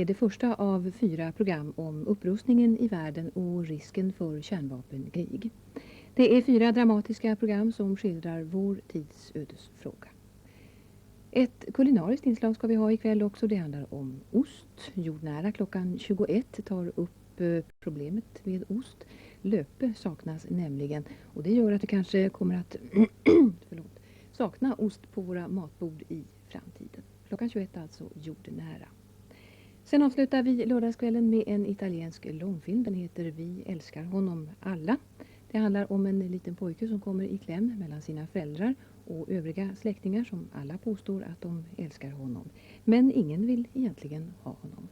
är det första av 4 program om upprustningen i världen och risken för kärnvapenkrig. Det är 4 dramatiska program som skildrar vår tids ödesfråga. Ett kulinariskt inslag ska vi ha ikväll också. Det handlar om ost. Jordnära klockan 21 tar upp problemet med ost. Löpe saknas nämligen, och det gör att vi kanske kommer att sakna ost på våra matbord i framtiden. Klockan 21 alltså jordnära. Sen avslutar vi lördagskvällen med en italiensk långfilm. Den heter Vi älskar honom alla. Det handlar om en liten pojke som kommer i kläm mellan sina föräldrar och övriga släktingar som alla påstår att de älskar honom. Men ingen vill egentligen ha honom.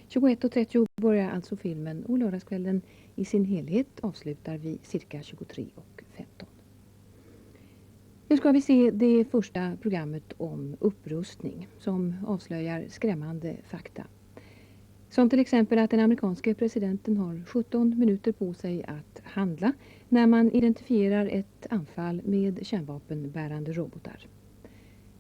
21:30 börjar alltså filmen och lördagskvällen i sin helhet avslutar vi cirka 23:15. Nu ska vi se det första programmet om upprustning som avslöjar skrämmande fakta. Som till exempel att den amerikanske presidenten har 17 minuter på sig att handla när man identifierar ett anfall med kärnvapenbärande robotar.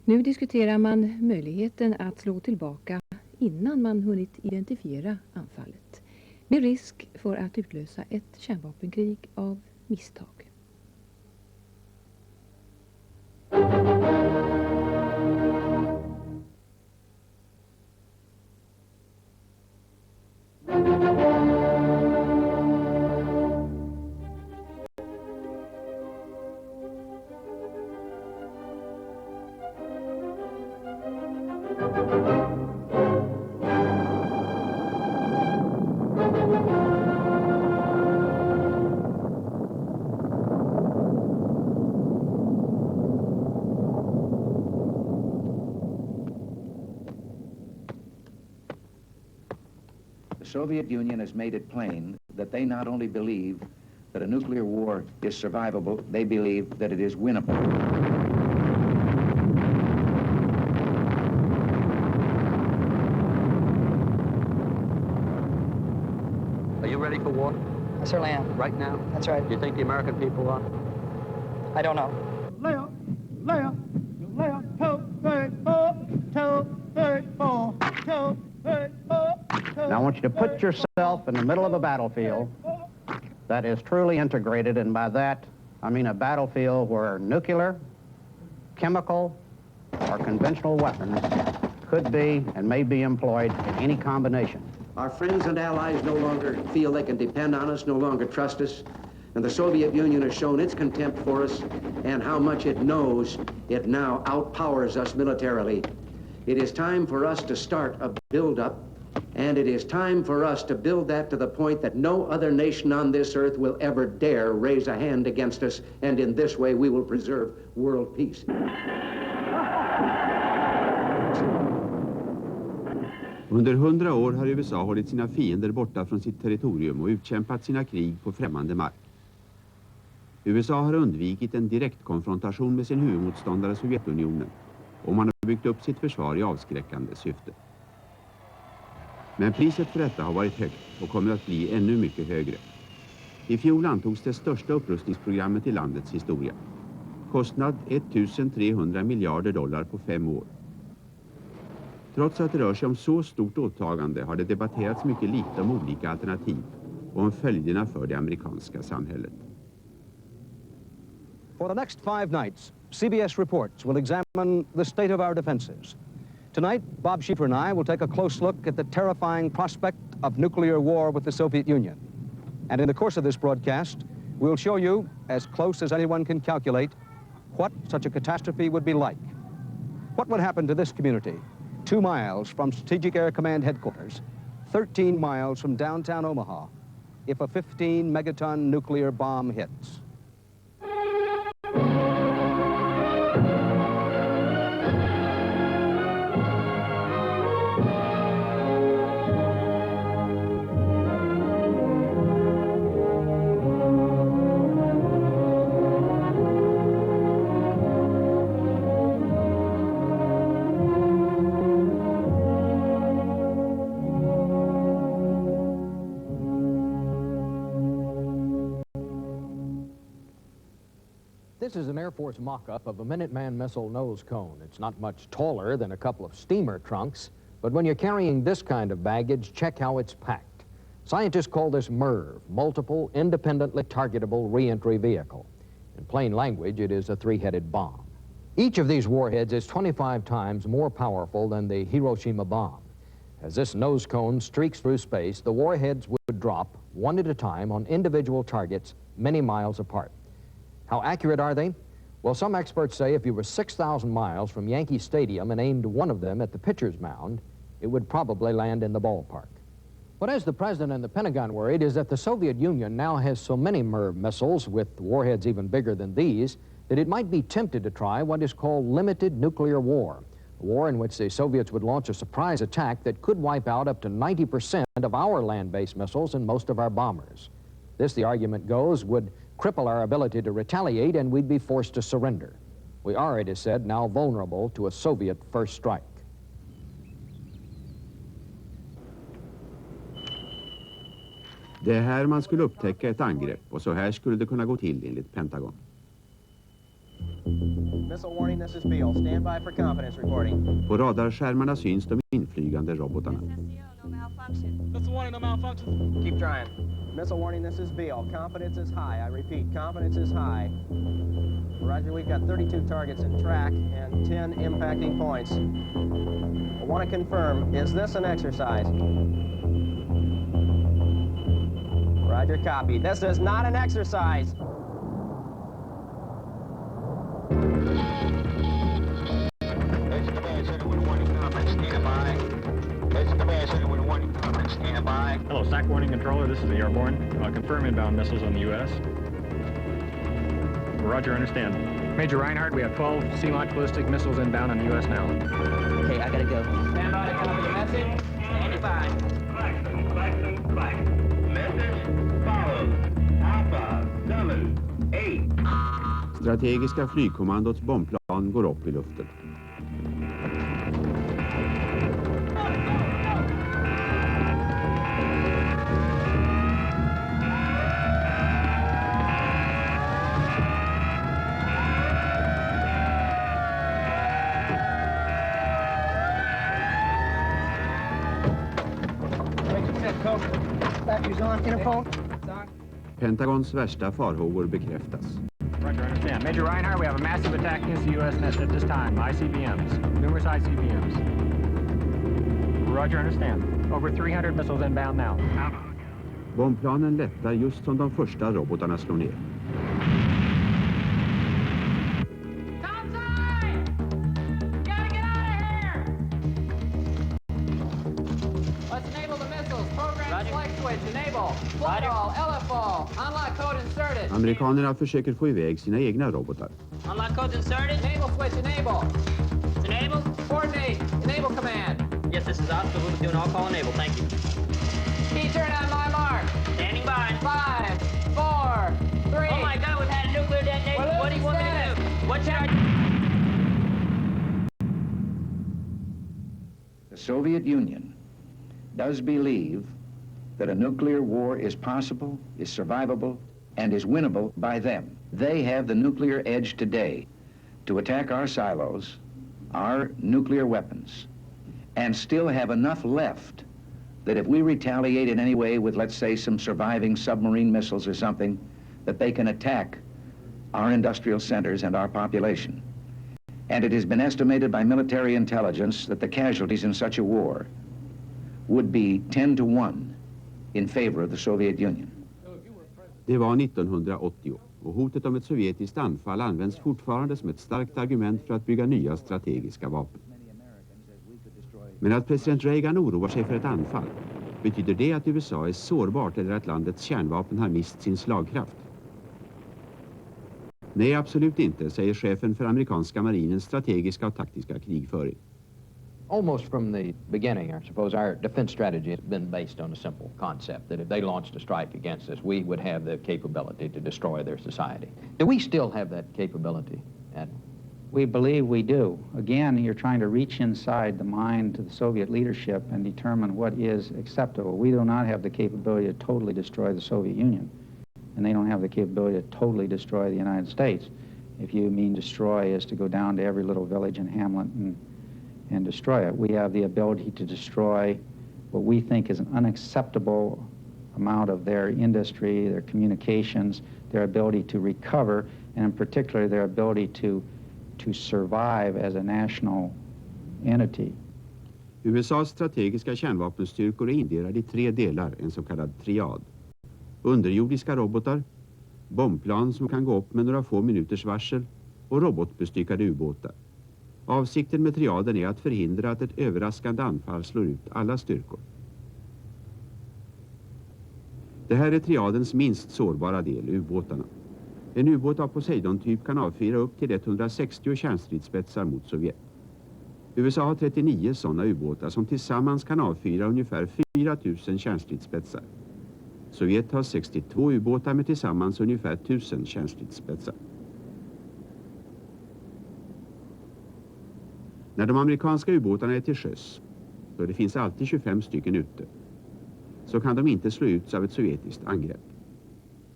Nu diskuterar man möjligheten att slå tillbaka innan man hunnit identifiera anfallet, med risk för att utlösa ett kärnvapenkrig av misstag. The Soviet Union has made it plain that they not only believe that a nuclear war is survivable, they believe that it is winnable. Are you ready for war? I certainly am. Right now? That's right. Do you think the American people are? I don't know. Now I want you to put yourself in the middle of a battlefield that is truly integrated, and by that I mean a battlefield where nuclear, chemical, or conventional weapons could be and may be employed in any combination. Our friends and allies no longer feel they can depend on us, no longer trust us, and the Soviet Union has shown its contempt for us and how much it knows it now outpowers us militarily. It is time for us to start a build-up, and it is time for us to build that to the point that no other nation on this earth will ever dare raise a hand against us, and in this way we will preserve world peace. Under 100 år har USA hållit sina fiender borta från sitt territorium och utkämpat sina krig på främmande mark. USA har undvikit en direkt konfrontation med sin huvudmotståndare Sovjetunionen, och man har byggt upp sitt försvar i avskräckande syfte. Men priset för detta har varit högt och kommer att bli ännu mycket högre. I fjol antogs det största upprustningsprogrammet i landets historia. Kostnad 1300 miljarder dollar på 5 år. Trots att det rör sig om så stort åtagande har det debatterats mycket lite om olika alternativ och om följderna för det amerikanska samhället. For the next 5 nights, CBS Reports will examine the state of our defenses. Tonight, Bob Schieffer and I will take a close look at the terrifying prospect of nuclear war with the Soviet Union. And in the course of this broadcast, we'll show you, as close as anyone can calculate, what such a catastrophe would be like. What would happen to this community, 2 miles from Strategic Air Command headquarters, 13 miles from downtown Omaha, if a 15-megaton nuclear bomb hits? This is an Air Force mock-up of a Minuteman missile nose cone. It's not much taller than a couple of steamer trunks, But when you're carrying this kind of baggage, check how it's packed. Scientists call this MIRV, Multiple Independently Targetable Reentry Vehicle. In plain language, it is a three-headed bomb. Each of these warheads is 25 times more powerful than the Hiroshima bomb. As this nose cone streaks through space, the warheads would drop one at a time on individual targets many miles apart. How accurate are they? Well, some experts say if you were 6,000 miles from Yankee Stadium and aimed one of them at the pitcher's mound, it would probably land in the ballpark. What has the President and the Pentagon worried is that the Soviet Union now has so many MIRV missiles, with warheads even bigger than these, that it might be tempted to try what is called limited nuclear war, a war in which the Soviets would launch a surprise attack that could wipe out up to 90% of our land-based missiles and most of our bombers. This, the argument goes, would cripple our ability to retaliate, and we'd be forced to surrender. We are, it is said, now vulnerable to a Soviet first strike. Det är här man skulle upptäcka ett angrepp, och så här skulle det kunna gå till enligt Pentagon. Missile warning, this is Beale. Stand by for confidence reporting. På radarskärmarna syns de inflygande robotarna. Missile warning, no malfunction. Keep trying. Missile warning, this is Beale. Confidence is high. I repeat, confidence is high. Roger, we've got 32 targets in track and 10 impacting points. I want to confirm, is this an exercise? Roger, copy. This is not an exercise. Hello, SAC warning controller, this is the airborne. Confirm inbound missiles on the U.S. Roger, understand. Major Reinhardt, we have 12 sea-launched ballistic missiles inbound on the U.S. now. Okay, I gotta go. Stand by to copy the message. Standing by. Message follows. Alpha 7 8. Strategiska flygkommandots bombplan går upp i luften. Pentagons värsta farhågor bekräftas. Roger, understand. Major Reinhardt, we have a massive attack against the U.S. nest at this time. ICBMs, numerous ICBMs. Roger, understand. Over 300 missiles inbound now. Bombplanen lättar just som de första robotarna slår ner. Amerikanerna försöker få iväg sina egna robotar. Unlock codes inserted. Enable switch, enable. It's enabled. Coordinate. Enable command. Yes, this is Oscar. We'll be doing all call enable. Thank you. Key turn on my mark. Standing by. 5, 4, 3. Oh my God, we've had a nuclear detonation. What do you want me to do? What should I do? The Soviet Union does believe that a nuclear war is possible, is survivable, and is winnable by them. They have the nuclear edge today to attack our silos, our nuclear weapons, and still have enough left that if we retaliate in any way with, let's say, some surviving submarine missiles or something, that they can attack our industrial centers and our population. And it has been estimated by military intelligence that the casualties in such a war would be 10 to 1 in favor of the Soviet Union. Det var 1980 och hotet om ett sovjetiskt anfall används fortfarande som ett starkt argument för att bygga nya strategiska vapen. Men att president Reagan oroar sig för ett anfall, betyder det att USA är sårbart eller att landets kärnvapen har mist sin slagkraft? Nej, absolut inte, säger chefen för amerikanska marinens strategiska och taktiska krigföring. Almost from the beginning, I suppose, our defense strategy has been based on a simple concept that if they launched a strike against us, we would have the capability to destroy their society. Do we still have that capability, Admiral? We believe we do. Again, you're trying to reach inside the mind of the Soviet leadership and determine what is acceptable. We do not have the capability to totally destroy the Soviet Union, and they don't have the capability to totally destroy the United States. If you mean destroy is to go down to every little village and hamlet and destroy it. We have the ability to destroy what we think is an unacceptable amount of their industry, their communications, their ability to recover, and in particular their ability to survive as a national entity. USAs strategiska kärnvapenstyrkor är indelade i 3 delar, en så kallad triad. Underjordiska robotar, bombplan som kan gå upp med några få minuters varsel och robotbestyckade ubåtar. Avsikten med triaden är att förhindra att ett överraskande anfall slår ut alla styrkor. Det här är triadens minst sårbara del, ubåtarna. En ubåt av Poseidon-typ kan avfyra upp till 160 kärnstridsspetsar mot Sovjet. USA har 39 sådana ubåtar som tillsammans kan avfyra ungefär 4 000 kärnstridsspetsar. Sovjet har 62 ubåtar med tillsammans ungefär 1000 kärnstridsspetsar. När de amerikanska ubåtarna är till sjöss, då det finns alltid 25 stycken ute, så kan de inte slå ut av ett sovjetiskt angrepp.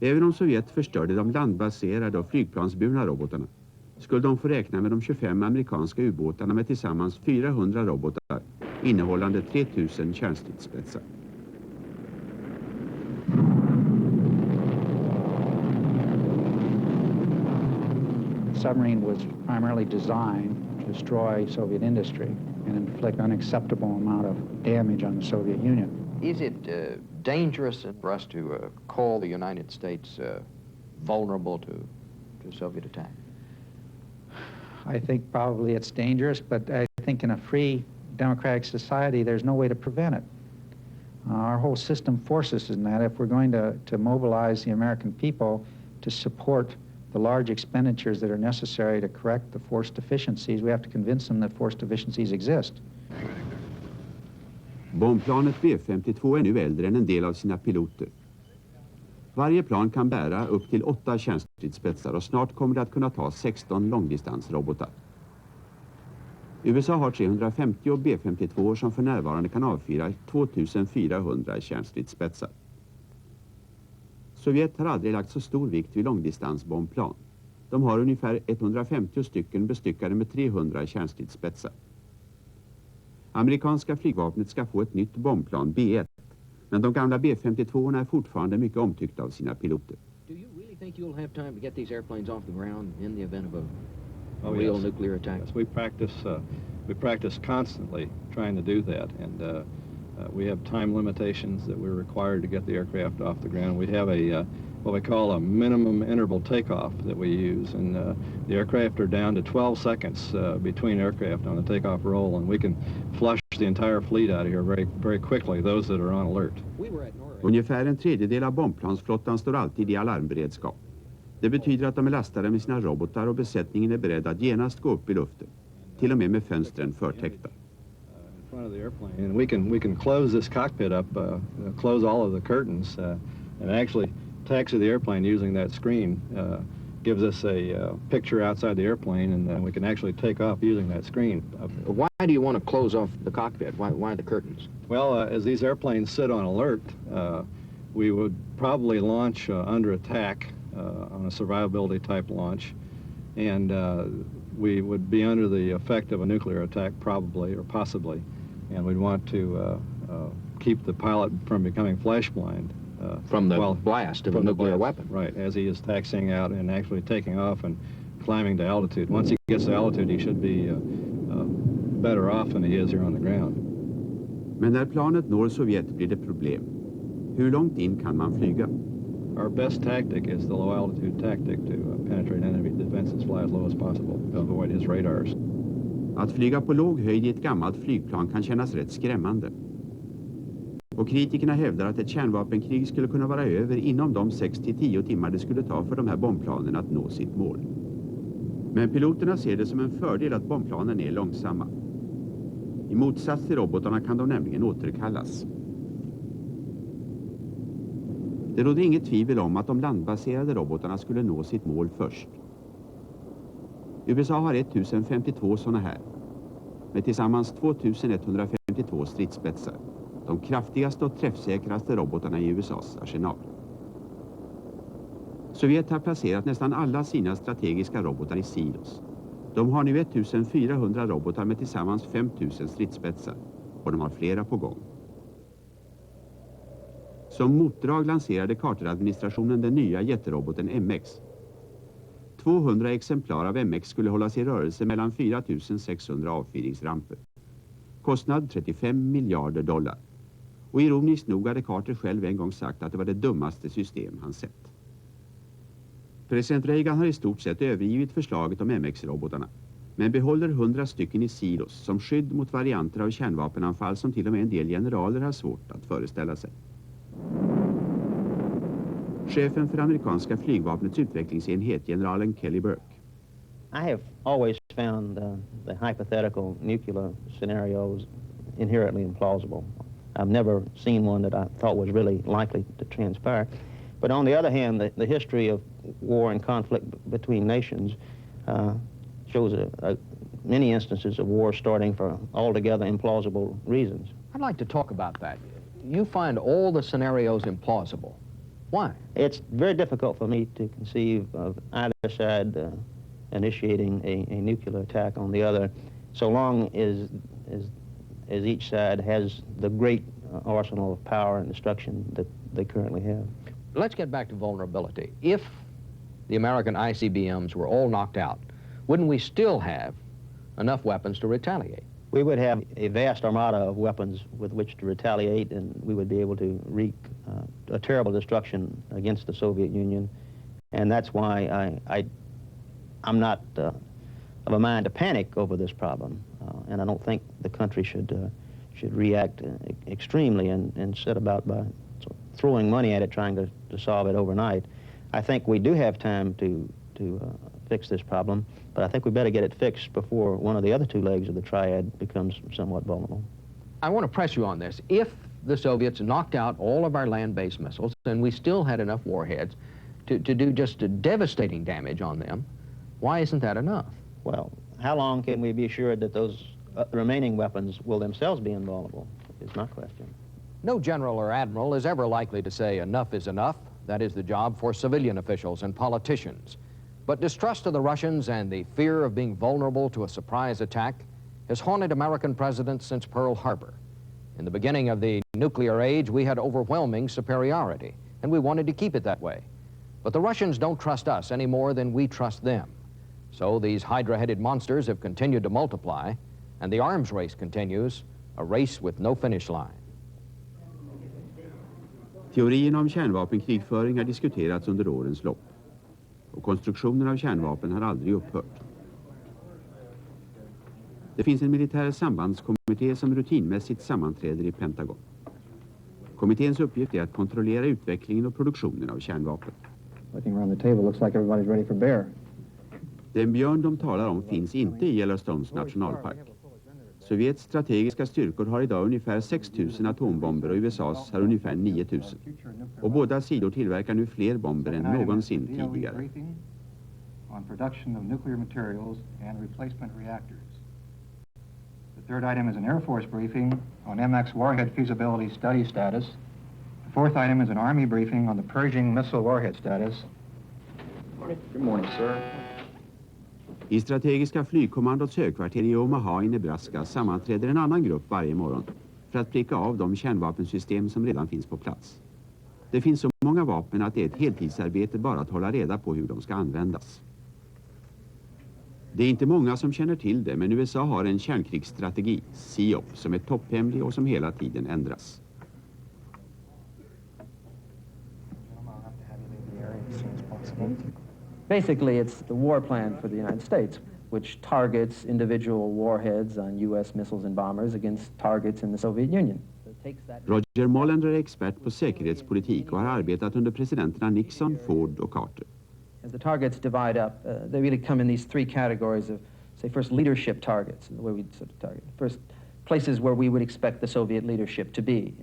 Även om Sovjet förstörde de landbaserade och flygplansburna robotarna, skulle de få räkna med de 25 amerikanska ubåtarna med tillsammans 400 robotar innehållande 3000 kärnstridsspetsar. Submarine was primarily designed to destroy Soviet industry and inflict unacceptable amount of damage on the Soviet Union. Is it dangerous for us to call the United States vulnerable to Soviet attack? I think probably it's dangerous, but I think in a free democratic society there's no way to prevent it. Our whole system forces us in that. If we're going to mobilize the American people to support the large expenditures that are necessary to correct the force deficiencies, we have to convince them that force deficiencies exist. Bombplanet B-52 är nu äldre än en del av sina piloter. Varje plan kan bära upp till 8 kärnstridsspetsar och snart kommer det att kunna ta 16 långdistansrobotar. USA har 350 B-52 som för närvarande kan avfyra 2400 kärnstridsspetsar. Sovjet har aldrig lagt så stor vikt vid långdistansbombplan. De har ungefär 150 stycken bestyckade med 300 kärnstridsspetsar. Amerikanska flygvapnet ska få ett nytt bombplan B-1, men de gamla B-52 är fortfarande mycket omtyckta av sina piloter. Do you really think you'll have time to get these airplanes off the ground in the event of a real nuclear attack? Yes, we practice constantly trying to do that, and we have time limitations that we're required to get the aircraft off the ground. We have a what we call a minimum interval takeoff that we use, and the aircraft are down to 12 seconds between aircraft on the takeoff roll, and we can flush the entire fleet out of here very quickly, those that are on alert. Ungefär en tredjedel av bombplansflottan står alltid i alarmberedskap. Det betyder att de är lastade med sina robotar och besättningen är beredd att genast gå upp i luften, till och med fönstren förtäckta. In front of the airplane, and we can close this cockpit up, close all of the curtains, and actually taxi the airplane using that screen. Gives us a picture outside the airplane, and we can actually take off using that screen. Why do you want to close off the cockpit? Why the curtains? Well, as these airplanes sit on alert, we would probably launch under attack on a survivability type launch, and we would be under the effect of a nuclear attack probably or possibly, and we'd want to keep the pilot from becoming flash blind. From the blast of a nuclear weapon. Right, as he is taxiing out and actually taking off and climbing to altitude. Once he gets to altitude, he should be better off than he is here on the ground. Men när planet når Sovjet blir det problem. Hur långt in kan man flyga? Our best tactic is the low altitude tactic to penetrate enemy defenses, fly as low as possible to avoid his radars. Att flyga på låg höjd i ett gammalt flygplan kan kännas rätt skrämmande. Och kritikerna hävdar att ett kärnvapenkrig skulle kunna vara över inom de 6-10 timmar det skulle ta för de här bombplanen att nå sitt mål. Men piloterna ser det som en fördel att bombplanen är långsamma. I motsats till robotarna kan de nämligen återkallas. Det råder inget tvivel om att de landbaserade robotarna skulle nå sitt mål först. USA har 1052 sådana här, med tillsammans 2152 stridsspetsar. De kraftigaste och träffsäkraste robotarna i USAs arsenal. Sovjet har placerat nästan alla sina strategiska robotar i silos. De har nu 1400 robotar med tillsammans 5000 stridsspetsar och de har flera på gång. Som motdrag lanserade Carter-administrationen den nya jätteroboten MX. 200 exemplar av MX skulle hållas i rörelse mellan 4600 avfyrningsramper. Kostnad $35 miljarder. Och ironiskt nog hade Carter själv en gång sagt att det var det dummaste system han sett. President Reagan har i stort sett övergivit förslaget om MX-robotarna, men behåller 100 stycken i silos som skydd mot varianter av kärnvapenanfall som till och med en del generaler har svårt att föreställa sig. Chefen för amerikanska flygvapnets utvecklingsenhet, generalen Kelly Burke. I have always found the hypothetical nuclear scenarios inherently implausible. I've never seen one that I thought was really likely to transpire. But on the other hand, the history of war and conflict between nations shows many instances of war starting for altogether implausible reasons. I'd like to talk about that. You find all the scenarios implausible. Why? It's very difficult for me to conceive of either side initiating a nuclear attack on the other, so long as each side has the great arsenal of power and destruction that they currently have. Let's get back to vulnerability. If the American ICBMs were all knocked out, wouldn't we still have enough weapons to retaliate? We would have a vast armada of weapons with which to retaliate, and we would be able to wreak a terrible destruction against the Soviet Union. And that's why I'm not of a mind to panic over this problem. And I don't think the country should react extremely and set about by throwing money at it, trying to solve it overnight. I think we do have time to fix this problem, but I think we better get it fixed before one of the other two legs of the triad becomes somewhat vulnerable. I want to press you on this. If the Soviets knocked out all of our land-based missiles and we still had enough warheads to do just a devastating damage on them, why isn't that enough? Well, how long can we be assured that those remaining weapons will themselves be invulnerable is my question. No general or admiral is ever likely to say enough is enough. That is the job for civilian officials and politicians. But distrust of the Russians and the fear of being vulnerable to a surprise attack has haunted American presidents since Pearl Harbor. In the beginning of the nuclear age, we had overwhelming superiority, and we wanted to keep it that way. But the Russians don't trust us any more than we trust them. So these hydra-headed monsters have continued to multiply, and the arms race continues, a race with no finish line. Teorierna om kärnvapenkrigföring har diskuterats under årens lopp. Och konstruktionen av kärnvapen har aldrig upphört. Det finns en militär sambandskommitté som rutinmässigt sammanträder i Pentagon. Kommitténs uppgift är att kontrollera utvecklingen och produktionen av kärnvapen. Looking around the table looks like everybody's ready for bear. Den björn de talar om finns inte i Yellowstones nationalpark. Sovjets strategiska styrkor har idag ungefär 6000 atombomber och USAs har ungefär 9000. Och båda sidor tillverkar nu fler bomber än någonsin tidigare. On production of nuclear materials and replacement reactors. The third item is an Air Force briefing on MX warhead feasibility study status. The fourth item is an Army briefing on the Pershing missile warhead status. Good morning, sir. I strategiska flygkommandots högkvarter i Omaha i Nebraska sammanträder en annan grupp varje morgon för att pricka av de kärnvapensystem som redan finns på plats. Det finns så många vapen att det är ett heltidsarbete bara att hålla reda på hur de ska användas. Det är inte många som känner till det, men USA har en kärnkrigsstrategi, SEOP, som är topphemlig och som hela tiden ändras. Basically, it's the war plan for the United States, which targets individual warheads on U.S. missiles and bombers against targets in the Soviet Union. Roger Mollender är expert på säkerhetspolitik och har arbetat under presidenterna Nixon, Ford och Carter. As the targets divide up, they really come in these three categories of, say, first leadership targets, the way we sort of target. First, places where we would expect the Soviet leadership to be,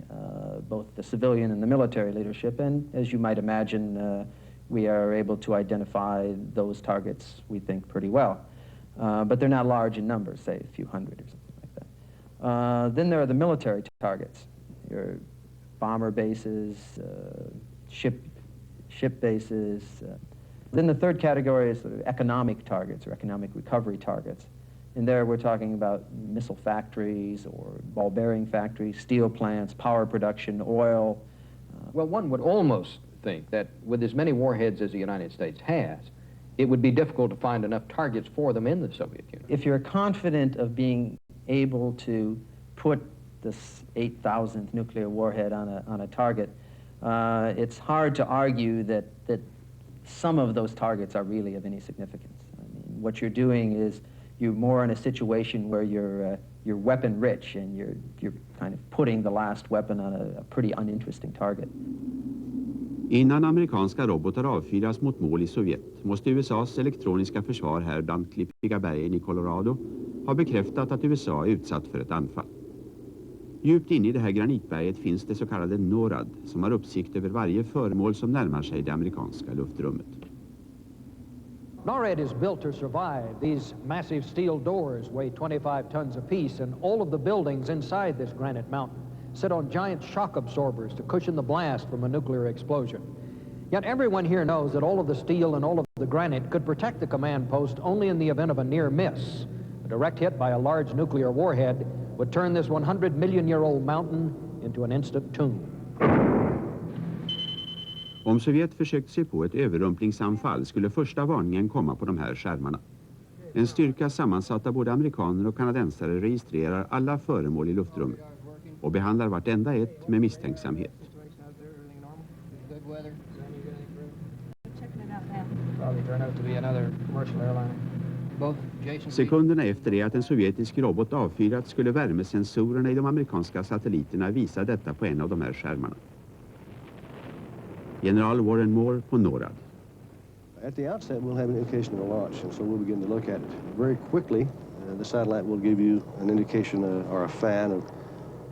both the civilian and the military leadership, and as you might imagine, we are able to identify those targets, we think, pretty well. But they're not large in numbers, say a few hundred or something like that. Then there are the military targets, your bomber bases, ship bases, Then the third category is sort of economic targets or economic recovery targets. And there we're talking about missile factories or ball bearing factories, steel plants, power production, oil. Well, one would almost think that with as many warheads as the United States has, it would be difficult to find enough targets for them in the Soviet Union. If you're confident of being able to put this 8,000th nuclear warhead on a target, it's hard to argue that some of those targets are really of any significance. I mean, what you're doing is you're more in a situation where you're weapon rich and you're kind of putting the last weapon on a pretty uninteresting target. Innan amerikanska robotar avfyras mot mål i Sovjet måste USAs elektroniska försvar här bland klippiga bergen i Colorado ha bekräftat att USA är utsatt för ett anfall. Djupt inne i det här granitberget finns det så kallade NORAD som har uppsikt över varje föremål som närmar sig det amerikanska luftrummet. NORAD is built to survive. These massive steel doors weigh 25 tons apiece, and all of the buildings inside this granite mountain sit on giant shock absorbers to cushion the blast from a nuclear explosion. Yet everyone here knows that all of the steel and all of the granite could protect the command post only in the event of a near miss. A direct hit by a large nuclear warhead would turn this 100-million-year-old mountain into an instant tomb. Om Sovjet försökt sig på ett överrumplingsanfall skulle första varningen komma på de här skärmarna. En styrka sammansatt av både amerikaner och kanadensare registrerar alla föremål i luftrummet och behandlar vartenda ett med misstänksamhet. Sekunderna efter det att en sovjetisk robot avfyrat skulle värmesensorerna i de amerikanska satelliterna visa detta på en av de här skärmarna. General Warren Moore på NORAD. At the outset, we'll have an indication of the launch, and so we'll begin to look at it. Very quickly, the satellite will give you an indication or a fan of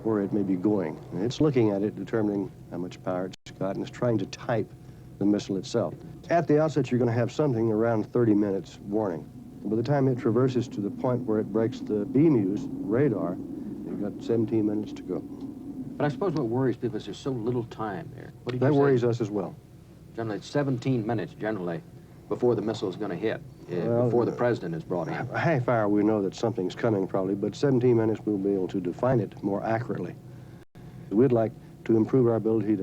where it may be going. And it's looking at it, determining how much power it's got, and it's trying to type the missile itself. At the outset, you're going to have something around 30 minutes warning. By the time it traverses to the point where it breaks the BMU's radar, you've got 17 minutes to go. But I suppose what worries people is there's so little time there. What do you That say? worries us as well. Generally, it's 17 minutes, generally, before the missile is going to hit, before the president is brought in. A half hour, we know that something's coming probably, but 17 minutes we'll be able to define it more accurately. We'd like to improve our ability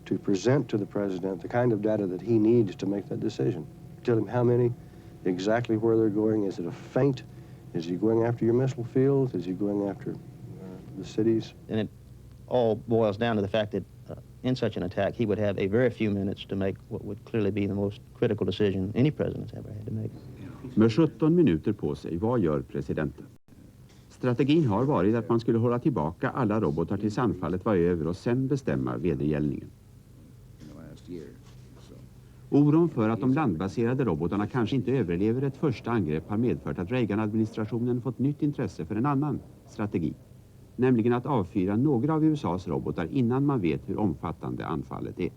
to present to the president the kind of data that he needs to make that decision. Tell him how many, exactly where they're going. Is it a feint? Is he going after your missile fields? Is he going after the cities? And it all boils down to the fact that in such an attack, he would have a very few minutes to make what would clearly be the most critical decision any president's ever had to make. Med 17 minuter på sig, vad gör presidenten? Strategin har varit att man skulle hålla tillbaka alla robotar tills anfallet var över och sen bestämma vedergällningen. Oron för att de landbaserade robotarna kanske inte överlever ett första angrepp har medfört att Reagan-administrationen fått nytt intresse för en annan strategi. Nämligen att avfyra några av USAs robotar innan man vet hur omfattande anfallet är.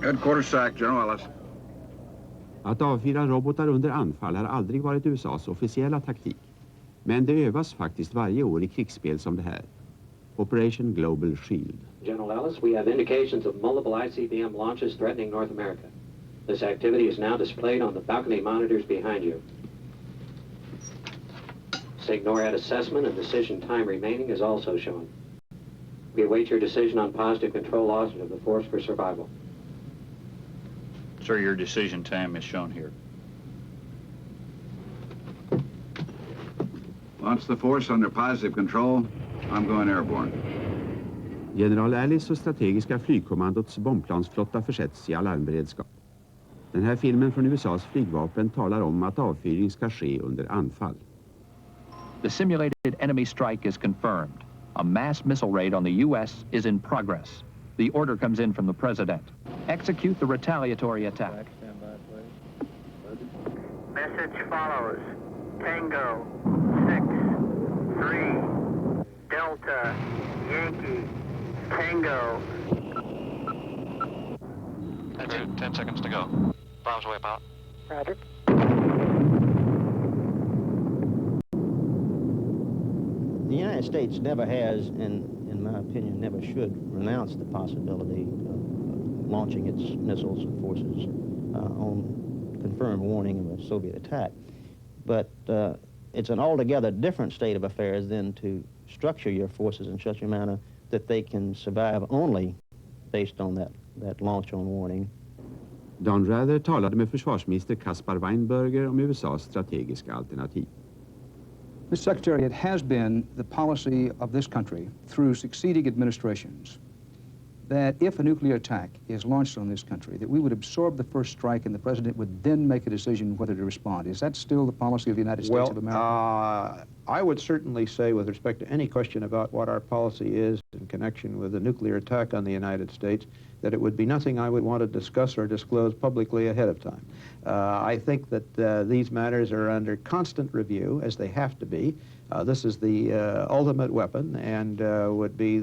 Headquarters sack, General Ellis. Att avfyra robotar under anfall har aldrig varit USAs officiella taktik. Men det övas faktiskt varje år i krigsspel som det här. Operation Global Shield. General Ellis, we have indications of multiple ICBM launches threatening North America. This activity is now displayed on the balcony monitors behind you. SIGNORAD assessment and decision time remaining is also shown. We await your decision on positive control loss of the force for survival. Sir, your decision time is shown here. Launch the force under positive control. I'm going airborne. General Ellis och strategiska flygkommandots bombplansflotta försätts i alarmberedskap. Den här filmen från USAs flygvapen talar om att avfyring ska ske under anfall. The simulated enemy strike is confirmed. A mass missile raid on the U.S. is in progress. The order comes in from the president. Execute the retaliatory attack. Message follows. Tango, 6, 3, Delta, Yankee, Tango. That's it. 10 seconds to go. Bombs way out. Roger. The United States never has, and in my opinion, never should renounce the possibility of launching its missiles forces on confirmed warning of a Soviet attack. But it's an altogether different state of affairs than to structure your forces in such a manner that they can survive only based on that launch on warning. Don Rather talade med försvarsminister Kaspar Weinberger om USAs strategiska alternativ. Mr. Secretary, it has been the policy of this country through succeeding administrations that if a nuclear attack is launched on this country, that we would absorb the first strike and the president would then make a decision whether to respond. Is that still the policy of the United States of America? I would certainly say, with respect to any question about what our policy is in connection with a nuclear attack on the United States, that it would be nothing I would want to discuss or disclose publicly ahead of time. I think that these matters are under constant review, as they have to be. This is the ultimate weapon and would be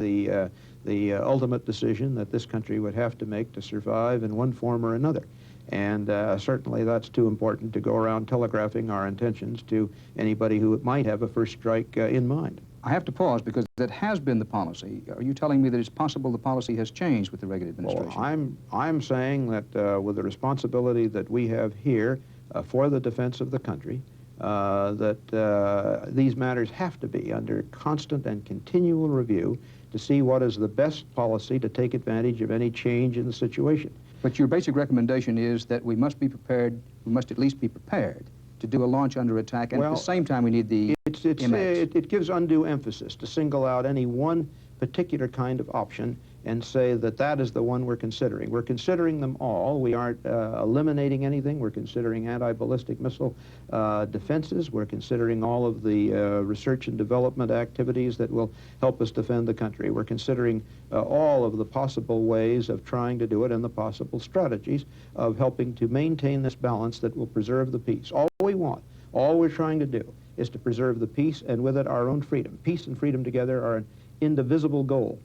the ultimate decision that this country would have to make to survive in one form or another. And certainly that's too important to go around telegraphing our intentions to anybody who might have a first strike in mind. I have to pause because that has been the policy. Are you telling me that it's possible the policy has changed with the Reagan administration? Well, I'm saying that with the responsibility that we have here for the defense of the country, that these matters have to be under constant and continual review to see what is the best policy to take advantage of any change in the situation. But your basic recommendation is that we must be prepared, we must at least be prepared to do a launch under attack, and well, at the same time we need the it gives undue emphasis to single out any one particular kind of option and say that that is the one we're considering. We're considering them all. We aren't eliminating anything. We're considering anti-ballistic missile defenses. We're considering all of the research and development activities that will help us defend the country. We're considering all of the possible ways of trying to do it and the possible strategies of helping to maintain this balance that will preserve the peace. All we want, all we're trying to do is to preserve the peace and with it our own freedom. Peace and freedom together are an indivisible goal.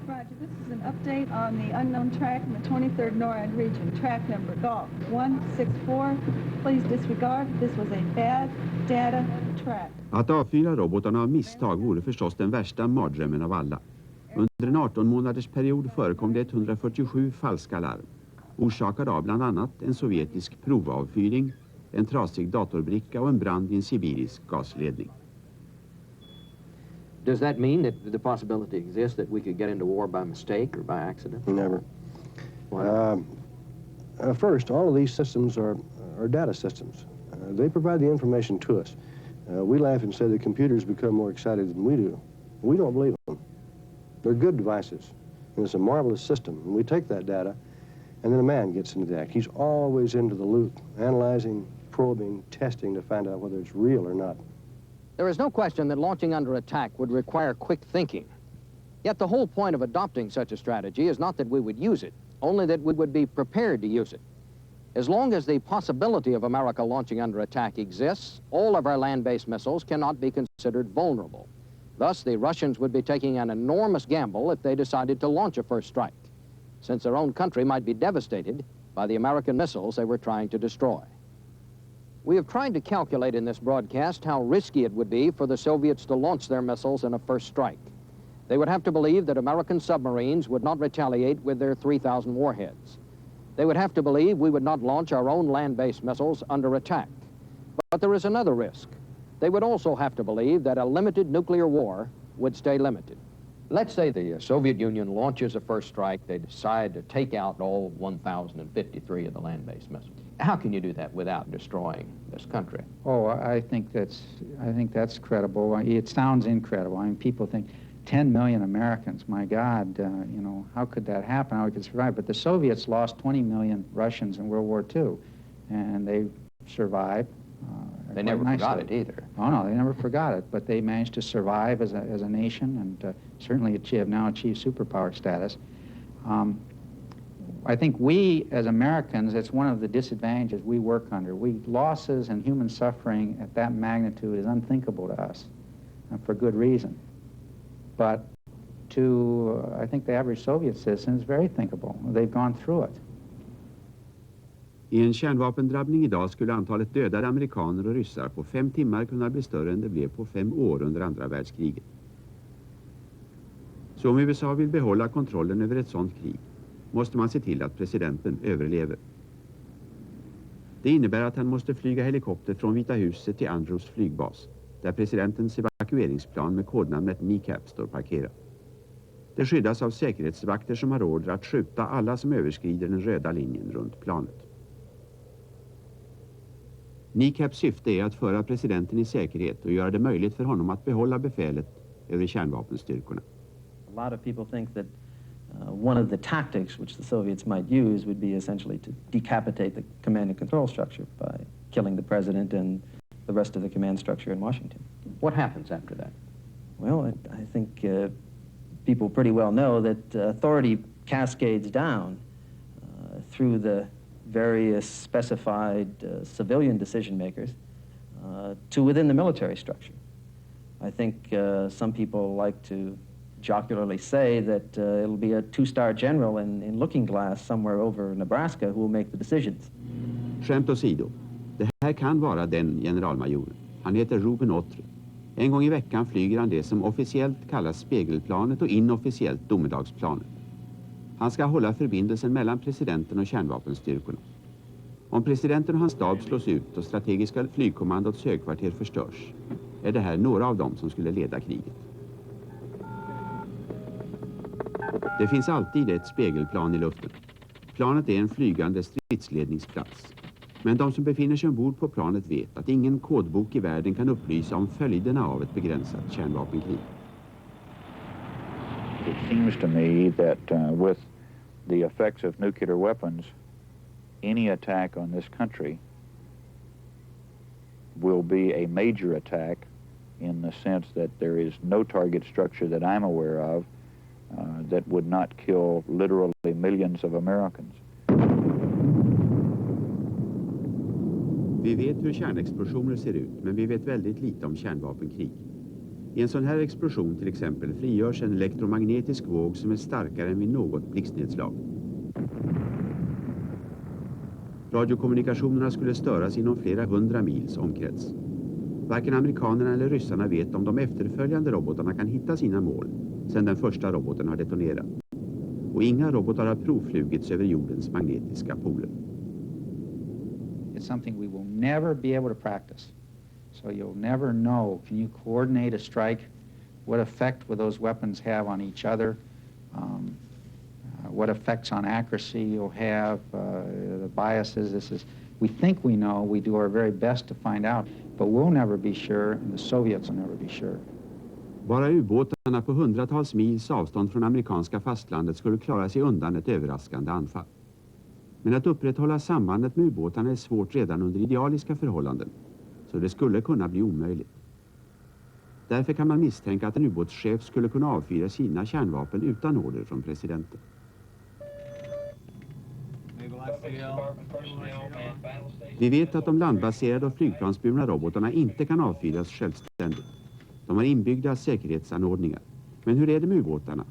Roger, this is an update on the unknown track in the 23rd NORAD region. Track number Golf 164. Please disregard. This was a bad data track. Att avfyra robotarna av misstag vore förstås den värsta mardrömmen av alla. Under en 18-månaders period förekom det 147 falska larm, orsakade av bland annat en sovjetisk provavfyring, en trasig datorbricka och en brand i en sibirisk gasledning. Does that mean that the possibility exists that we could get into war by mistake or by accident? Never. First, all of these systems are data systems. They provide the information to us. We laugh and say the computers become more excited than we do. We don't believe them. They're good devices, and it's a marvelous system. And we take that data, and then a man gets into the act. He's always into the loop, analyzing, probing, testing to find out whether it's real or not. There is no question that launching under attack would require quick thinking. Yet the whole point of adopting such a strategy is not that we would use it, only that we would be prepared to use it. As long as the possibility of America launching under attack exists, all of our land-based missiles cannot be considered vulnerable. Thus, the Russians would be taking an enormous gamble if they decided to launch a first strike, since their own country might be devastated by the American missiles they were trying to destroy. We have tried to calculate in this broadcast how risky it would be for the Soviets to launch their missiles in a first strike. They would have to believe that American submarines would not retaliate with their 3,000 warheads. They would have to believe we would not launch our own land-based missiles under attack. But there is another risk. They would also have to believe that a limited nuclear war would stay limited. Let's say the Soviet Union launches a first strike. They decide to take out all 1,053 of the land-based missiles. How can you do that without destroying this country? Oh, I think that's credible. It sounds incredible. I mean, people think 10 million Americans. My God, you know, how could that happen? How we could survive? But the Soviets lost 20 million Russians in World War II, and they survived. They never forgot it either. Oh no, they never forgot it. But they managed to survive as a nation, and certainly have now achieved superpower status. I think we, as Americans, it's one of the disadvantages we work under. Losses and human suffering at that magnitude is unthinkable to us, and for good reason. But to, I think, the average Soviet citizen is very thinkable. They've gone through it. I en kärnvapendrabbning idag skulle antalet dödade amerikaner och ryssar på 5 timmar kunna bli större än det blev på 5 år under andra världskriget. Så om USA vill behålla kontrollen över ett sådant krig måste man se till att presidenten överlever. Det innebär att han måste flyga helikopter från Vita huset till Andrews flygbas, där presidentens evakueringsplan med kodnamnet Kneecap står parkerat. Det skyddas av säkerhetsvakter som har order att skjuta alla som överskrider den röda linjen runt planet. Kneecaps syfte är att föra presidenten i säkerhet och göra det möjligt för honom att behålla befälet över kärnvapenstyrkorna. A lot of people think that one of the tactics which the Soviets might use would be essentially to decapitate the command and control structure by killing the president and the rest of the command structure in Washington. What happens after that? Well, I think people pretty well know that authority cascades down through the various specified civilian decision makers to within the military structure. I think some people like to jocularly say that it'll be a two-star general in looking glass somewhere over Nebraska who will make the decisions. Skämt åsido, det här kan vara den generalmajoren. Han heter Ruben Otry. En gång i veckan flyger han det som officiellt kallas spegelplanet och inofficiellt domedagsplanet. Han ska hålla förbindelsen mellan presidenten och kärnvapenstyrkorna. Om presidenten och hans stab slås ut och strategiska flygkommandots högkvarter förstörs, är det här några av dem som skulle leda kriget. Det finns alltid ett spegelplan i luften. Planet är en flygande stridsledningsplats. Men de som befinner sig ombord på planet vet att ingen kodbok i världen kan upplysa om följderna av ett begränsat kärnvapenkrig. It seems to me that with the effects of nuclear weapons, any attack on this country will be a major attack in the sense that there is no target structure that I'm aware of that would not kill literally millions of Americans. Vi vet hur kärnexplosioner ser ut, men vi vet väldigt lite om kärnvapenkrig. I en sån här explosion till exempel frigörs en elektromagnetisk våg som är starkare än vid något blixtnedslag. Radiokommunikationerna skulle störas inom flera 100 mils omkrets. Varken amerikanerna eller ryssarna vet om de efterföljande robotarna kan hitta sina mål sedan den första roboten har detonerat. Och inga robotar har provflugits över jordens magnetiska poler. It's something we will never be able to practice. So you'll never know, can you coordinate a strike? What effect will those weapons have on each other? What effects on accuracy you'll have, the biases. We think we know, we do our very best to find out, but we'll never be sure, and the Soviets will never be sure. Bara ubåtarna på hundratals mils avstånd från amerikanska fastlandet skulle klara sig undan ett överraskande anfall. Men att upprätthålla sambandet med ubåtarna är svårt redan under idealiska förhållanden, så det skulle kunna bli omöjligt. Därför kan man misstänka att en ubåtschef skulle kunna avfyra sina kärnvapen utan order från presidenten. Vi vet att de landbaserade och flygplansburna robotarna inte kan avfyras självständigt. De har inbyggda säkerhetsanordningar. Men hur är det med ubåtarna?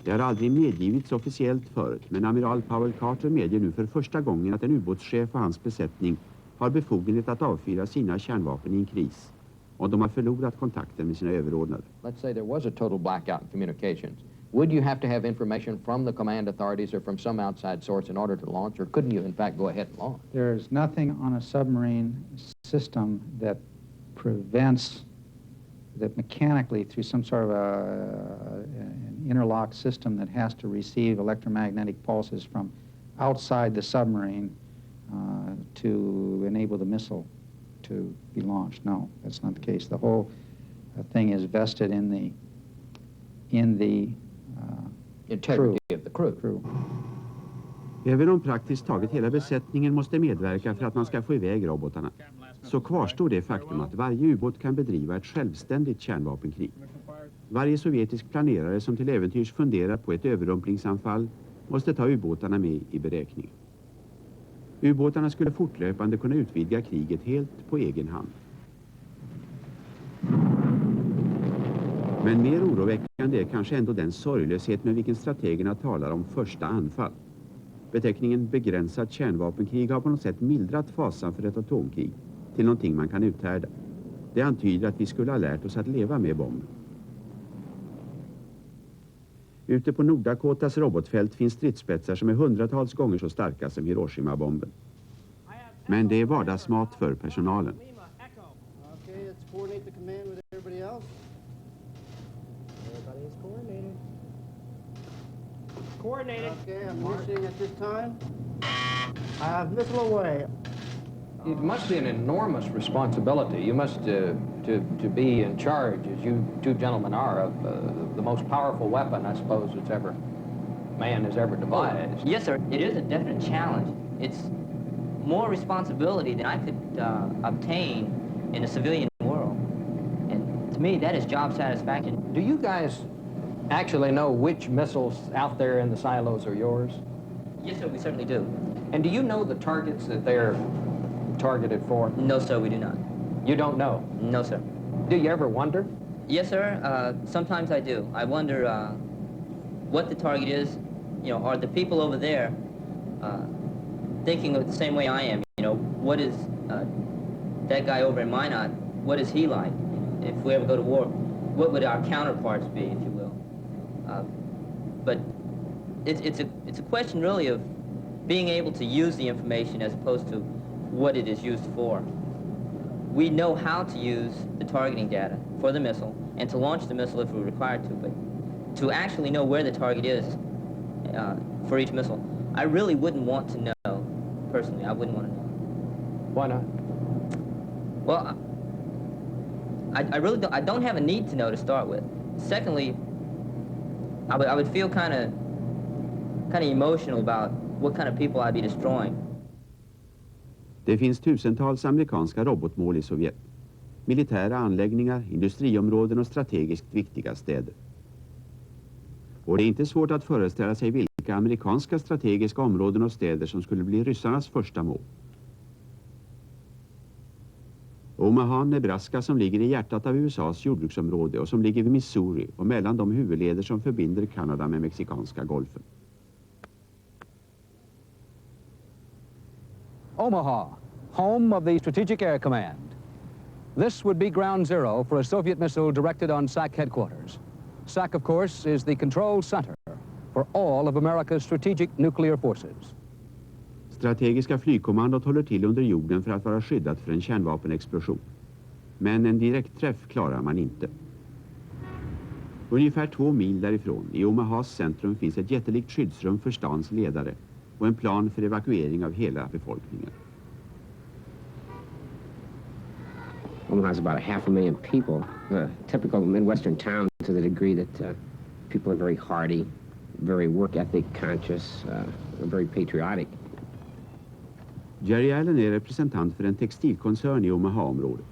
Det har aldrig medgivits officiellt förut, men amiral Powell Carter medger nu för första gången att en ubåtschef och hans besättning har befogenhet att avfyra sina kärnvapen i en kris. Och de har förlorat kontakten med sina överordnade. Let's say there was a total blackout in communications. Would you have to have information from the command authorities or from some outside source in order to launch, or couldn't you in fact go ahead and launch? There's nothing on a submarine system that prevents that mechanically through some sort of an interlock system that has to receive electromagnetic pulses from outside the submarine to enable the missile to be launched. No, that's not the case. The whole thing is vested in the integrity of the crew. Även om praktiskt taget hela besättningen måste medverka för att man ska få iväg robotarna, så kvarstår det faktum att varje ubåt kan bedriva ett självständigt kärnvapenkrig. Varje sovjetisk planerare som till äventyrs funderar på ett överrumplingsanfall måste ta ubåtarna med i beräkningen. Ubåtarna skulle fortlöpande kunna utvidga kriget helt på egen hand. Men mer oroväckande är kanske ändå den sorglöshet med vilken strategerna talar om första anfall. Beteckningen begränsat kärnvapenkrig har på något sätt mildrat fasan för ett atomkrig till någonting man kan uthärda. Det antyder att vi skulle ha lärt oss att leva med bomben. Ute på Nordakotas robotfält finns stridsspetsar som är hundratals gånger så starka som Hiroshima-bomben. Men det är vardagsmat för personalen. Okay, let's coordinate the command with everybody else. Everybody is coordinated. Coordinated. Okay, I'm missing at this time. I have missile away. It must be an enormous responsibility. You must, to be in charge, as you two gentlemen are, of the most powerful weapon, I suppose, man has ever devised. Yes, sir. It is a definite challenge. It's more responsibility than I could obtain in a civilian world. And to me, that is job satisfaction. Do you guys actually know which missiles out there in the silos are yours? Yes, sir, we certainly do. And do you know the targets that they're targeted for? No, sir, we do not. You don't know? No, sir. Do you ever wonder? Yes, sir. Sometimes I do. I wonder what the target is. You know, are the people over there thinking of the same way I am? You know, what is that guy over in Minot, what is he like? If we ever go to war, what would our counterparts be, if you will? But it's a question really of being able to use the information as opposed to what it is used for. We know how to use the targeting data for the missile and to launch the missile if we're required to, but to actually know where the target is for each missile, I really wouldn't want to know, personally. I wouldn't want to know. Why not? Well, I don't have a need to know to start with. Secondly, I would feel kind of emotional about what kind of people I'd be destroying. Det finns tusentals amerikanska robotmål i Sovjet. Militära anläggningar, industriområden och strategiskt viktiga städer. Och det är inte svårt att föreställa sig vilka amerikanska strategiska områden och städer som skulle bli ryssarnas första mål. Omaha, Nebraska, som ligger i hjärtat av USAs jordbruksområde och som ligger vid Missouri och mellan de huvudleder som förbinder Kanada med Mexikanska golfen. Omaha, home of the Strategic Air Command. This would be ground zero for a Soviet missile directed on SAC headquarters. SAC, of course, is the control center for all of America's strategic nuclear forces. Strategiska flygkommandot håller till under jorden för att vara skyddat för en kärnvapenexplosion. Men en direktträff klarar man inte. Ungefär 2 mil därifrån, i Omahas centrum, finns ett jättelikt skyddsrum för stans ledare och en plan för evakuering av hela befolkningen. Omaha has about 500,000 people, typical Midwestern town to the degree that people are very hardy, very work ethic conscious, very patriotic. Jerry Allen är representant för en textilkoncern i Omaha-området.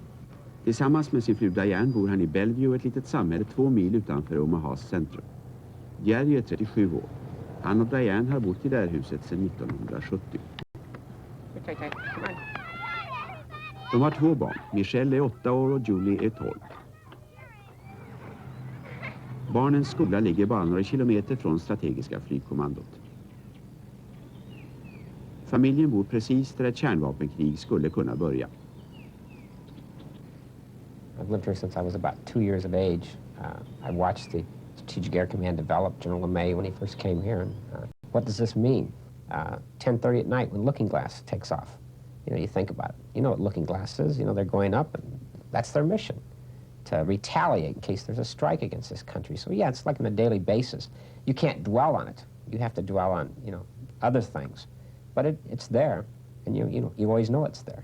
Tillsammans med sin fru Diane bor han i Bellevue, ett litet samhälle 2 mil utanför Omahas centrum. Jerry är 37 år. Han och Diane har bott i det här huset sedan 1970. De har 2 barn. Michelle är 8 år och Julie är 12. Barnens skola ligger bara några kilometer från strategiska flygkommandot. Familjen bor precis där ett kärnvapenkrig skulle kunna börja. I've lived here since I was about 2 years of age. I watched the Strategic Air Command develop, General LeMay, when he first came here. And, what does this mean? 10:30 at night when Looking Glass takes off. You know, you think about it. You know what Looking Glass is. You know, they're going up, and that's their mission, to retaliate in case there's a strike against this country. So, yeah, it's like on a daily basis. You can't dwell on it. You have to dwell on, you know, other things. But it's there, and you always know it's there.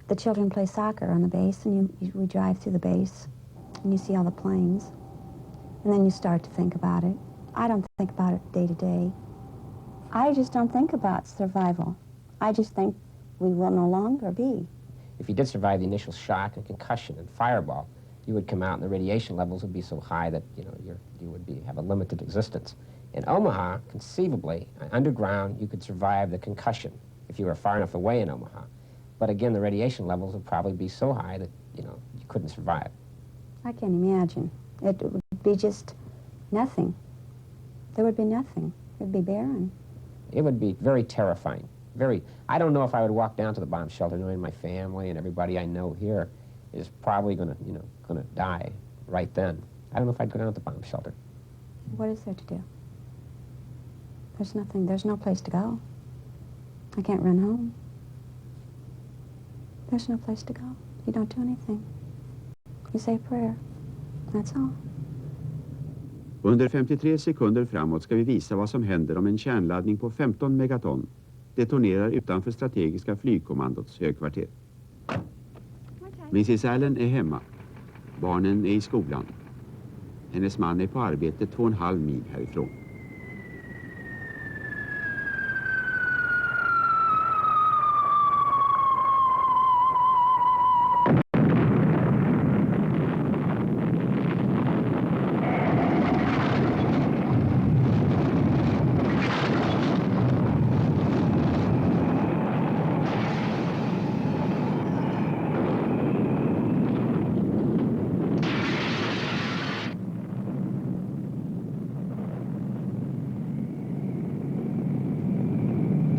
The children play soccer on the base, and we drive through the base, and you see all the planes. And then you start to think about it. I don't think about it day to day. I just don't think about survival. I just think we will no longer be. If you did survive the initial shock and concussion and fireball, you would come out and the radiation levels would be so high that, you know, you would have a limited existence. In Omaha, conceivably, underground, you could survive the concussion if you were far enough away in Omaha. But again, the radiation levels would probably be so high that, you know, you couldn't survive. I can't imagine. It would be just nothing. There would be nothing. It would be barren. It would be very terrifying. I don't know if I would walk down to the bomb shelter knowing my family and everybody I know here is probably going to die right then. I don't know if I'd go down to the bomb shelter. What is there to do? There's nothing, there's no place to go. I can't run home. There's no place to go. You don't do anything. You say a prayer. That's all. Under 53 sekunder framåt ska vi visa vad som händer om en kärnladdning på 15 megaton detonerar utanför strategiska flygkommandots högkvarter. Mrs. Allen är hemma. Barnen är i skolan. Hennes man är på arbete 2,5 mil härifrån.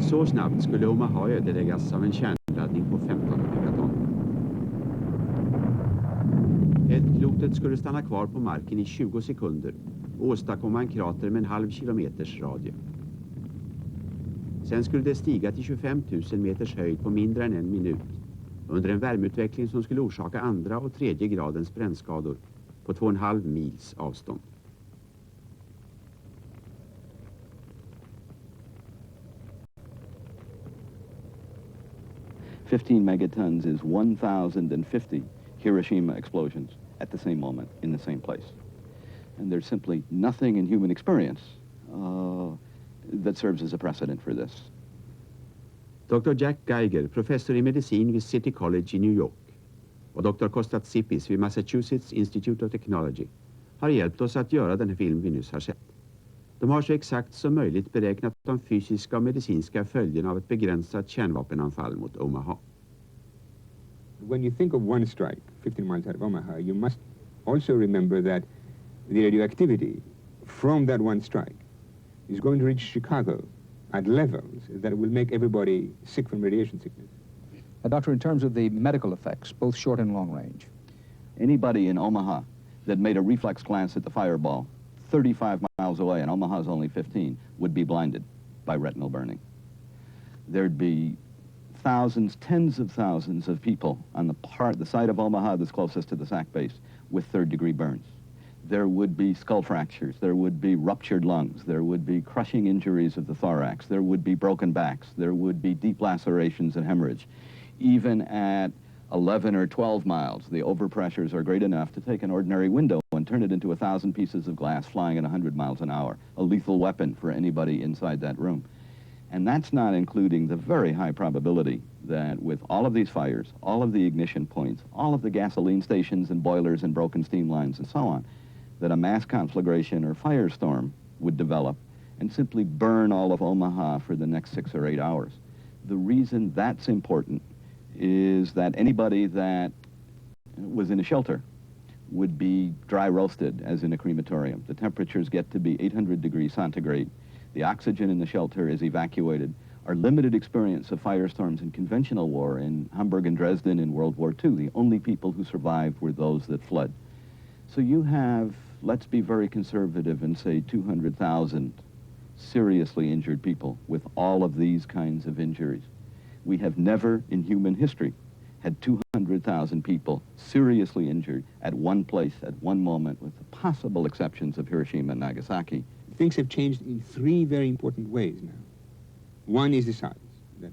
Så snabbt skulle Omaha ödeläggas av en kärnladdning på 15 megaton. Eldklotet skulle stanna kvar på marken i 20 sekunder och åstadkomma en krater med en halv kilometers radie. Sen skulle det stiga till 25 000 meters höjd på mindre än 1 minut under en värmeutveckling som skulle orsaka andra och tredje gradens brännskador på 2,5 mils avstånd. "15 megatons is 1,050 Hiroshima explosions at the same moment in the same place. And there's simply nothing in human experience that serves as a precedent for this." Dr. Jack Geiger, professor i medicin vid City College i New York, och Dr. Kostatsipis vid Massachusetts Institute of Technology har hjälpt oss att göra den här film vi nyss har sett. De har så exakt som möjligt beräknat de fysiska och medicinska följderna av ett begränsat kärnvapenanfall mot Omaha. When you think of one strike 15 miles out of Omaha, you must also remember that the radioactivity from that one strike is going to reach Chicago at levels that will make everybody sick from radiation sickness. Doctor, in terms of the medical effects, both short and long range. Anybody in Omaha that made a reflex glance at the fireball 35 miles away, and Omaha's only 15, would be blinded by retinal burning. There'd be thousands, tens of thousands of people on the side of Omaha that's closest to the SAC base with third-degree burns. There would be skull fractures, there would be ruptured lungs, there would be crushing injuries of the thorax, there would be broken backs, there would be deep lacerations and hemorrhage. Even at 11 or 12 miles, the overpressures are great enough to take an ordinary window and turn it into 1,000 pieces of glass flying at 100 miles an hour, a lethal weapon for anybody inside that room. And that's not including the very high probability that with all of these fires, all of the ignition points, all of the gasoline stations and boilers and broken steam lines and so on, that a mass conflagration or firestorm would develop and simply burn all of Omaha for the next 6 or 8 hours. The reason that's important is that anybody that was in a shelter would be dry roasted, as in a crematorium. The temperatures get to be 800 degrees centigrade. The oxygen in the shelter is evacuated. Our limited experience of firestorms in conventional war in Hamburg and Dresden in World War II, the only people who survived were those that fled. So you have, let's be very conservative and say 200,000 seriously injured people with all of these kinds of injuries. We have never in human history had 200,000 people seriously injured at one place, at one moment, with the possible exceptions of Hiroshima and Nagasaki. Things have changed in 3 very important ways now. One is the size that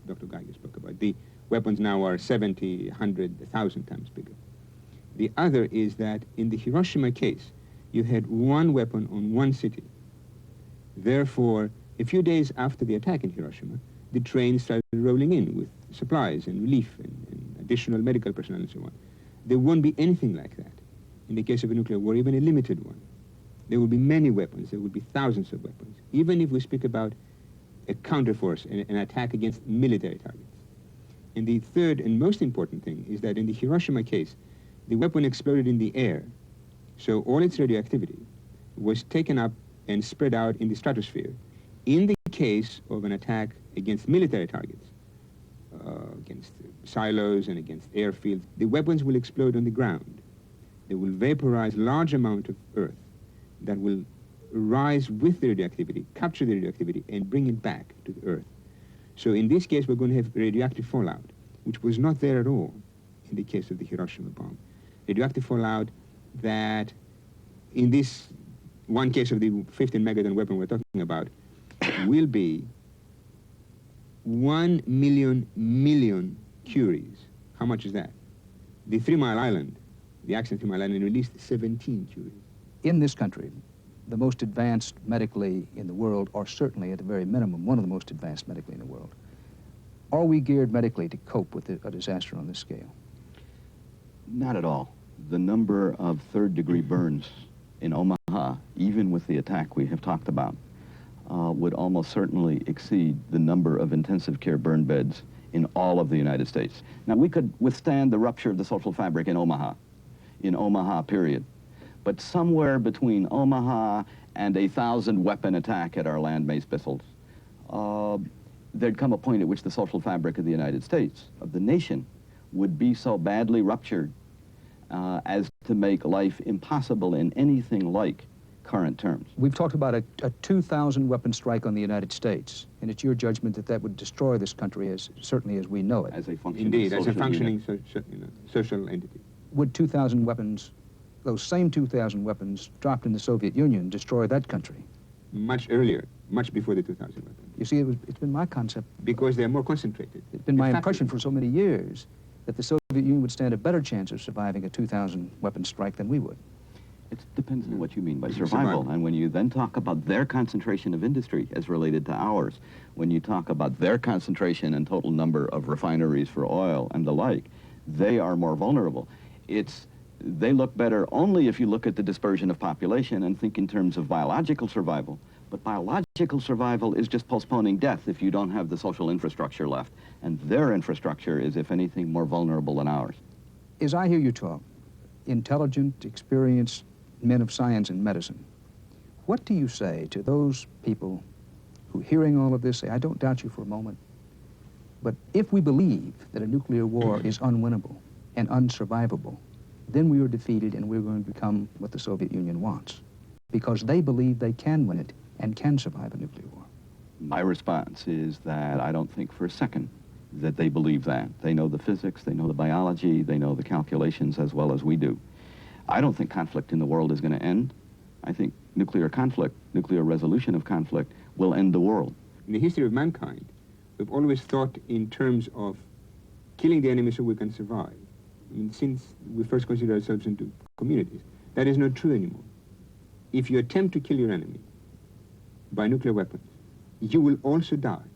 Dr. Geiger spoke about. The weapons now are 70, 100, 1,000 times bigger. The other is that in the Hiroshima case, you had one weapon on one city. Therefore, a few days after the attack in Hiroshima, the trains started rolling in with supplies and relief and additional medical personnel and so on. There won't be anything like that in the case of a nuclear war, even a limited one. There will be many weapons. There will be thousands of weapons, even if we speak about a counterforce, an attack against military targets. And the third and most important thing is that in the Hiroshima case, the weapon exploded in the air, so all its radioactivity was taken up and spread out in the stratosphere. In the case of an attack against military targets, against silos and against airfields, the weapons will explode on the ground. They will vaporize large amount of earth, that will rise with the radioactivity, capture the radioactivity, and bring it back to the Earth. So in this case, we're going to have radioactive fallout, which was not there at all in the case of the Hiroshima bomb. Radioactive fallout that, in this one case of the 15 megaton weapon we're talking about, will be 1 million curies. How much is that? The 3 Mile Island, the accident 3 Mile Island, released 17 curies. In this country, the most advanced medically in the world, or certainly at the very minimum, one of the most advanced medically in the world, are we geared medically to cope with a disaster on this scale? Not at all. The number of third-degree burns in Omaha, even with the attack we have talked about, would almost certainly exceed the number of intensive care burn beds in all of the United States. Now, we could withstand the rupture of the social fabric in Omaha, period. But somewhere between Omaha and a 1,000-weapon attack at our land-based missiles, there'd come a point at which the social fabric of the United States, of the nation, would be so badly ruptured as to make life impossible in anything like current terms. We've talked about a 2,000-weapon strike on the United States, and it's your judgment that that would destroy this country as certainly as we know it. As a functioning Indeed, as a social functioning unit. social entity. Would 2,000 weapons, those same 2,000 weapons dropped in the Soviet Union, destroy that country? Much earlier, much before the 2,000 weapons. You see, it's been my concept. Because they're more concentrated. It's been my impression for so many years that the Soviet Union would stand a better chance of surviving a 2,000-weapon strike than we would. It depends on what you mean by survival. And when you then talk about their concentration of industry as related to ours, when you talk about their concentration and total number of refineries for oil and the like, they are more vulnerable. They look better only if you look at the dispersion of population and think in terms of biological survival. But biological survival is just postponing death if you don't have the social infrastructure left. And their infrastructure is, if anything, more vulnerable than ours. As I hear you talk, intelligent, experienced men of science and medicine, what do you say to those people who, hearing all of this, say, I don't doubt you for a moment, but if we believe that a nuclear war is unwinnable and unsurvivable, then we are defeated and we're going to become what the Soviet Union wants, because they believe they can win it and can survive a nuclear war? My response is that I don't think for a second that they believe that. They know the physics, they know the biology, they know the calculations as well as we do. I don't think conflict in the world is going to end. I think nuclear conflict, nuclear resolution of conflict, will end the world. In the history of mankind, we've always thought in terms of killing the enemy so we can survive. I mean, since we first considered ourselves into communities, that is not true anymore. If you attempt to kill your enemy by nuclear weapons, you will also die.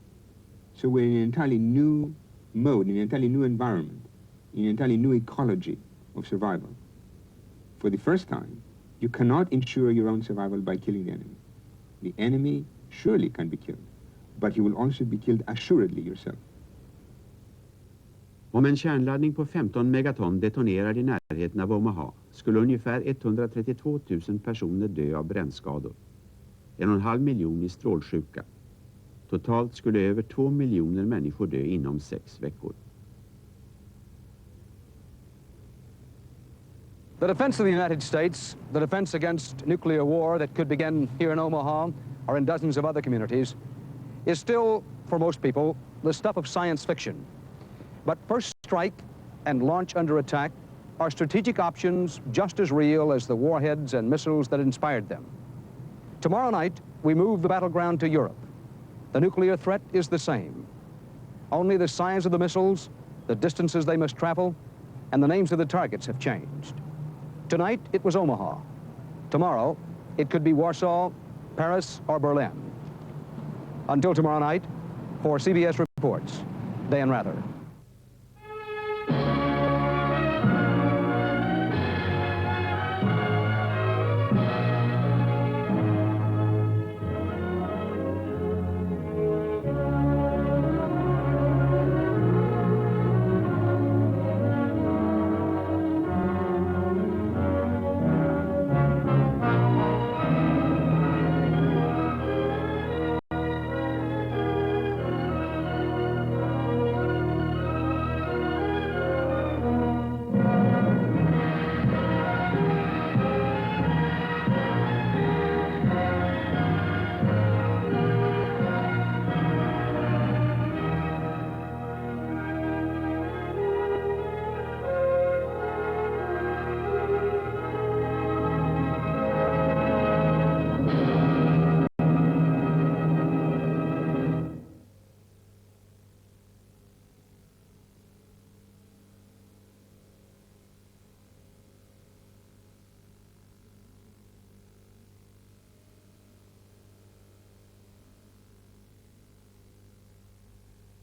So we're in an entirely new mode, in an entirely new environment, in an entirely new ecology of survival. For the first time, you cannot ensure your own survival by killing the enemy. The enemy surely can be killed, but you will also be killed assuredly yourself. Om en kärnladdning på 15 megaton detonerar i närheten av Omaha skulle ungefär 132 000 personer dö av brännskador. 1,5 miljon i strålsjuka. Totalt skulle över 2 miljoner människor dö inom 6 veckor. The defense of the United States, the defense against nuclear war that could begin here in Omaha or in dozens of other communities, is still, for most people, the stuff of science fiction. But first strike and launch under attack are strategic options just as real as the warheads and missiles that inspired them. Tomorrow night, we move the battleground to Europe. The nuclear threat is the same. Only the size of the missiles, the distances they must travel, and the names of the targets have changed. Tonight, it was Omaha. Tomorrow, it could be Warsaw, Paris, or Berlin. Until tomorrow night, for CBS Reports, Dan Rather.